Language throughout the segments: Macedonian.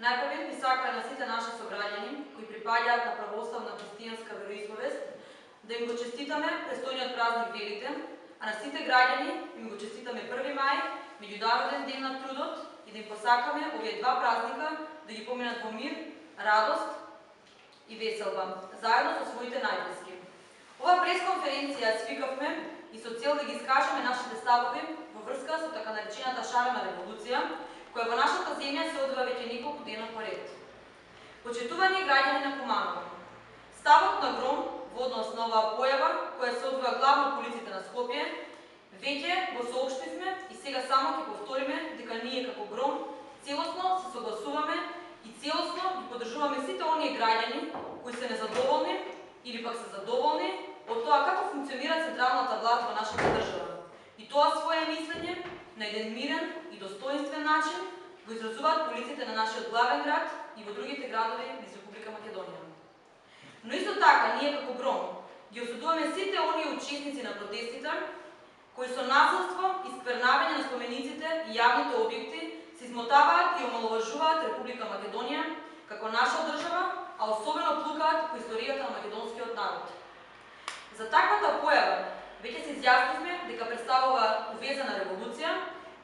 Најпрвен би сакале на сите наши сограѓани кои припаѓаат на православна христијанска вероисповест да им го честитаме престојниот празник Велите, а на сите граѓани им го честитаме 1 мај, меѓународен ден на трудот, и да им посакаме овие два празника да ги поминат во мир, радост и веселба, заедно со своите најблиски. Ова пресконференција свикавме и со цел да ги искажеме нашите ставови во врска со така наречената шарена револуција, која во нашата земја се одвива веќе неколку дена поред. Почитувани граѓани на Куманово, ставот на Гром во однос на оваа појава, која се одвива главно по улиците на Скопје, веќе го соопштивме и сега само ќе повториме дека ние како Гром целосно се согласуваме и целосно ги поддржуваме сите оние граѓани кои се незадоволни или пак се задоволни од тоа како функционира централната власт во нашата држава. И тоа свое мислење на еден мирен и достоинствен начин го изразуваат по улиците на нашиот главен град и во другите градови низ Република Македонија. Но исто така, ние како Гром ги осудуваме сите оние учесници на протестите кои со насилство и сквернавање на спомениците и јавните објекти се измотаваат и омаловажуваат Република Македонија како наша држава, а особено плукаат по историјата на македонскиот народ. За таквата појава веќе се изјаснивме дека представува увезена револуција,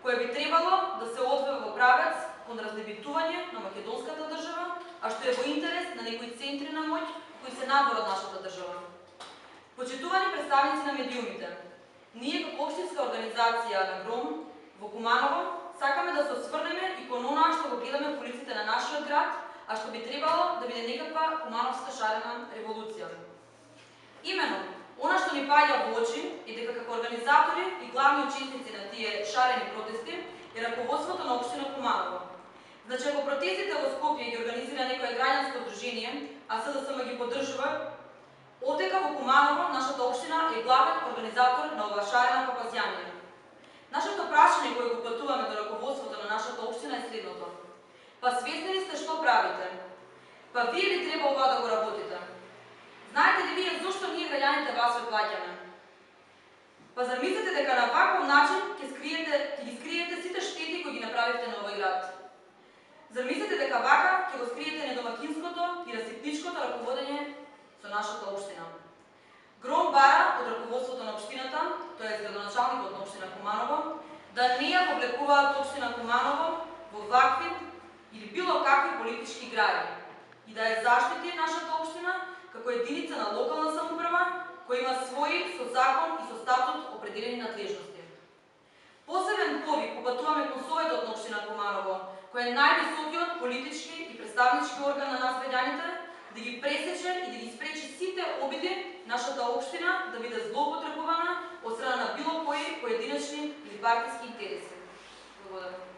која би требало да се одвива во правец кон разнебитување на македонската држава, а што е во интерес на некои центри на моќ кои се надвор од нашата држава. Почитувани представници на медиумите, ние како општинска организација на Гром во Куманово сакаме да се осврнеме и кон онаа што го гледаме по улиците на нашиот град, а што би требало да биде некаква кумановска шарена револуција. Имено, она што ни паѓа во очи е дека како организатори и главни учесници на тие шарени протести е раководството на општина Куманово. Значи, ако протестите во Скопје ги организира некое граѓанско удружение, а СДСМ ги поддржува, одека во Куманово нашата општина е главен организатор на ова шарена папазјанија. Нашето прашање кое го патуваме до раководството на нашата општина е следното. Па свесни ли сте што правите? Па вие ли треба ова да го работите? Знаете ли вие зошто ние граѓаните вас ве плаќаме? Па зар мислите дека на ваков начин ќе ги скриете сите штети кои ги направивте на овој град? Зар мислите дека вака ќе го скриете недомакинското и расипничкото раководење со нашата општина? Гром бара од раководството на општината, тоест градоначалникот на општина Куманово, да не ја повлекуваат општина Куманово во вакви или било какви политички играри и да ја заштити нашата општина како единица на локална самоуправа која има своји со закон и со статут определени надлежности. Посебен повик попатуваме кон Советот на општина Куманово, кој е највисокиот политички и представнички орган на нас граѓаните, да ги пресече и да ги спречи сите обиди нашата општина да биде злоупотребувана од страна на било кои поединечни или партиски интереси. Благодарам.